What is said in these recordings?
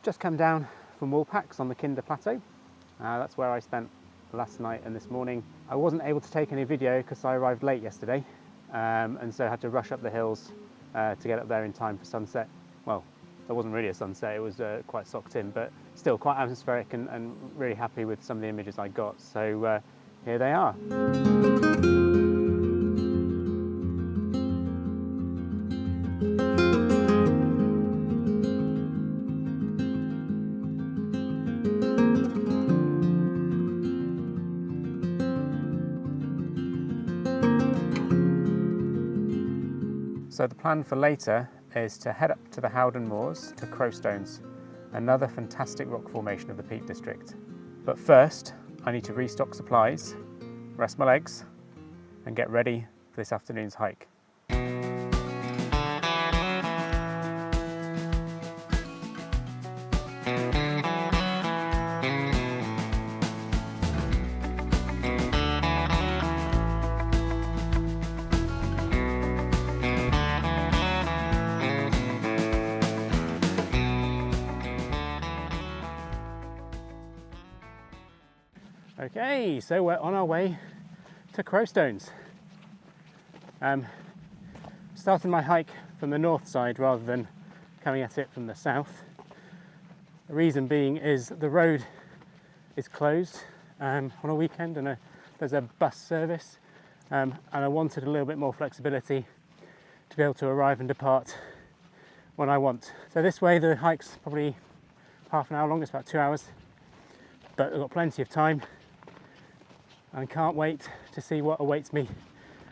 Just come down from Woolpacks on the Kinder Plateau. That's where I spent last night and this morning. I wasn't able to take any video because I arrived late yesterday, and so I had to rush up the hills to get up there in time for sunset. Well, there wasn't really a sunset, it was quite socked in, but still quite atmospheric, and really happy with some of the images I got. So here they are. So the plan for later is to head up to the Howden Moors to Crowstones, another fantastic rock formation of the Peak District. But first, I need to restock supplies, rest my legs, and get ready for this afternoon's hike. Okay, so we're on our way to Crowstones. Starting my hike from the north side rather than coming at it from the south. The reason being is the road is closed on a weekend, and there's a bus service, and I wanted a little bit more flexibility to be able to arrive and depart when I want. So this way the hike's probably half an hour long, it's about 2 hours, but I've got plenty of time and can't wait to see what awaits me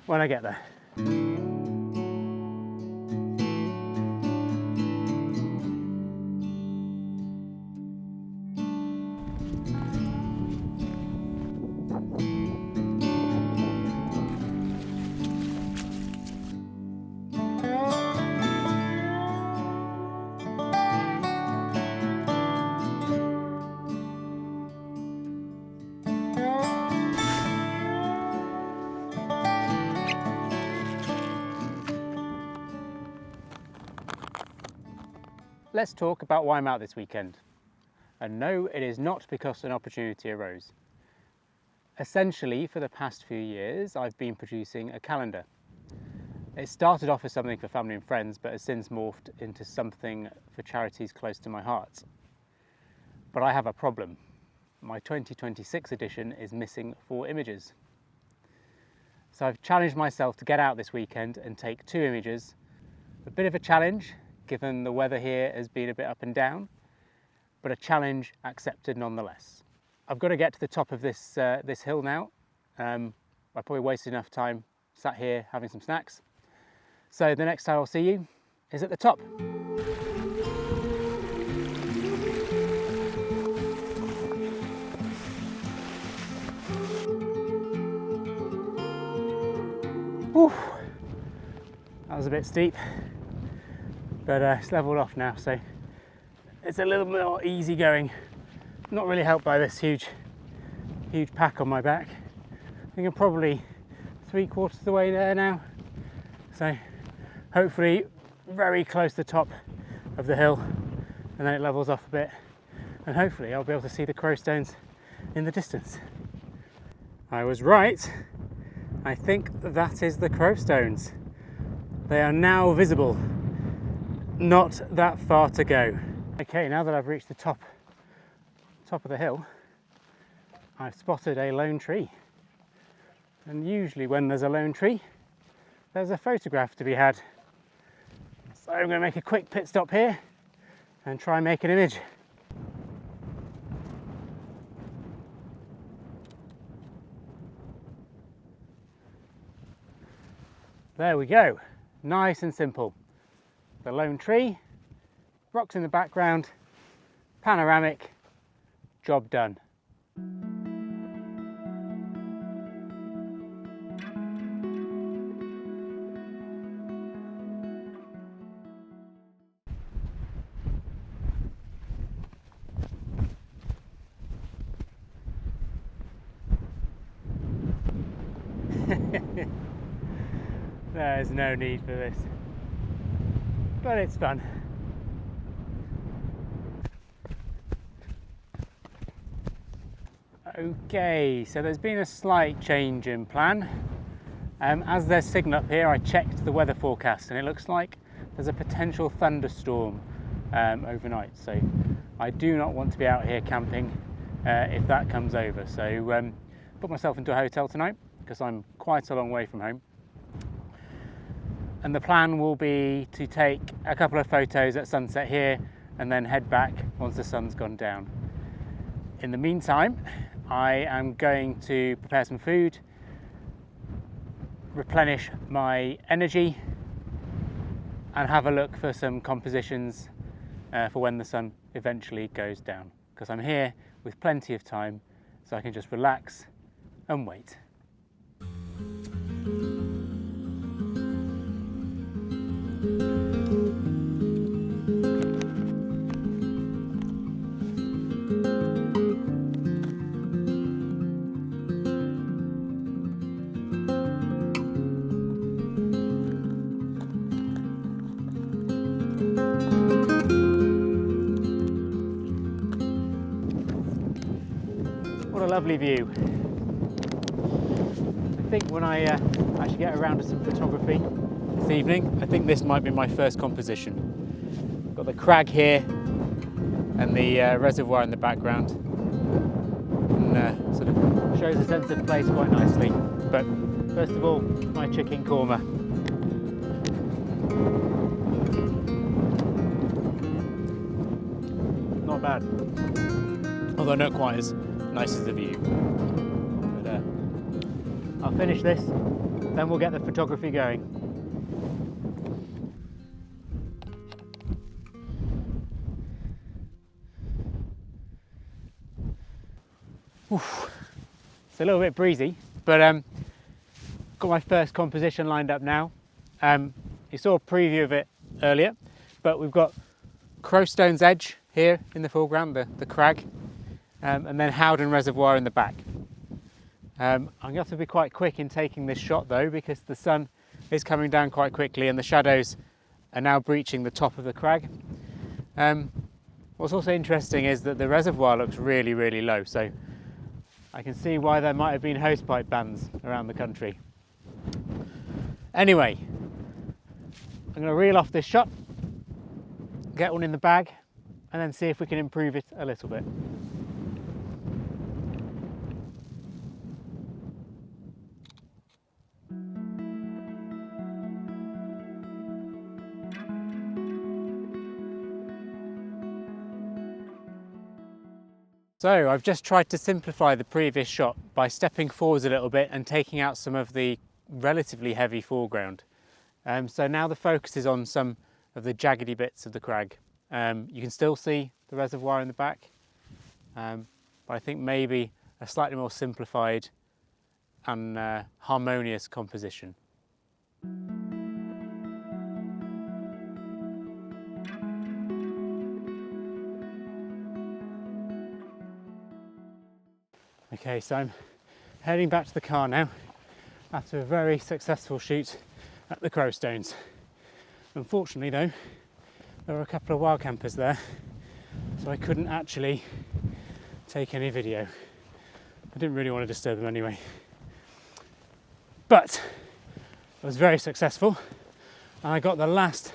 when I get there. Let's talk about why I'm out this weekend. And no, it is not because an opportunity arose. Essentially, for the past few years, I've been producing a calendar. It started off as something for family and friends, but has since morphed into something for charities close to my heart. But I have a problem. My 2026 edition is missing 4 images. So I've challenged myself to get out this weekend and take 2 images. A bit of a challenge, given the weather here has been a bit up and down, but a challenge accepted nonetheless. I've got to get to the top of this hill now. I probably wasted enough time sat here having some snacks. So the next time I'll see you is at the top. Whew. That was a bit steep, but it's levelled off now, so it's a little more easy going. Not really helped by this huge pack on my back. I think I'm probably 3/4 of the way there now, so hopefully very close to the top of the hill, and then it levels off a bit, and hopefully I'll be able to see the Crowstones in the distance. I was right. I think that is the Crowstones. They are now visible. Not that far to go. Okay, now that I've reached the top of the hill, I've spotted a lone tree. And usually when there's a lone tree, there's a photograph to be had. So I'm going to make a quick pit stop here and try and make an image. There we go. Nice and simple. The lone tree, rocks in the background, panoramic, job done. There's no need for this, but it's fun. Okay, so there's been a slight change in plan. As there's signal up here, I checked the weather forecast and it looks like there's a potential thunderstorm overnight. So I do not want to be out here camping if that comes over. So put myself into a hotel tonight because I'm quite a long way from home. And the plan will be to take a couple of photos at sunset here and then head back once the sun's gone down. In the meantime, I am going to prepare some food, replenish my energy, and have a look for some compositions for when the sun eventually goes down, because I'm here with plenty of time so I can just relax and wait. What a lovely view. I think when I actually get around to some photography this evening, I think this might be my first composition. Got the crag here and the reservoir in the background, and sort of shows a sense of place quite nicely. But first of all, my chicken korma. Not bad, although not quite as nice as the view. But I'll finish this, then we'll get the photography going. Oof. It's a little bit breezy, but got my first composition lined up now. You saw a preview of it earlier, but we've got Crowstone's Edge here in the foreground, the crag, and then Howden Reservoir in the back. I'm going to have to be quite quick in taking this shot though, because the sun is coming down quite quickly and the shadows are now breaching the top of the crag. What's also interesting is that the reservoir looks really, really low, so I can see why there might have been hosepipe bans around the country. Anyway, I'm going to reel off this shot, get one in the bag, and then see if we can improve it a little bit. So I've just tried to simplify the previous shot by stepping forwards a little bit and taking out some of the relatively heavy foreground. So now the focus is on some of the jaggedy bits of the crag. You can still see the reservoir in the back, but I think maybe a slightly more simplified and harmonious composition. Okay, so I'm heading back to the car now after a very successful shoot at the Crowstones. Unfortunately though, there were a couple of wild campers there, so I couldn't actually take any video. I didn't really want to disturb them anyway. But it was very successful, and I got the last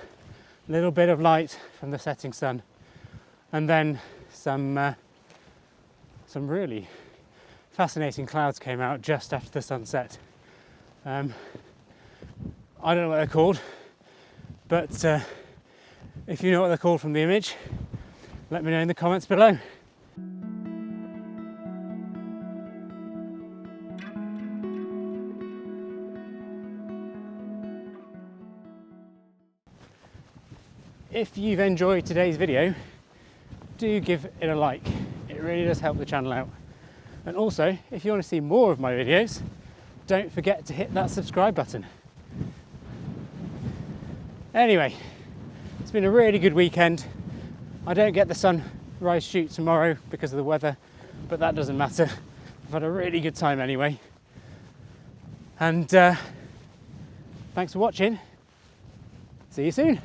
little bit of light from the setting sun, and then some really fascinating clouds came out just after the sunset. I don't know what they're called, but if you know what they're called from the image, let me know in the comments below. If you've enjoyed today's video, do give it a like. It really does help the channel out. And also, if you want to see more of my videos, don't forget to hit that subscribe button. Anyway, it's been a really good weekend. I don't get the sunrise shoot tomorrow because of the weather, but that doesn't matter. I've had a really good time anyway. And thanks for watching. See you soon.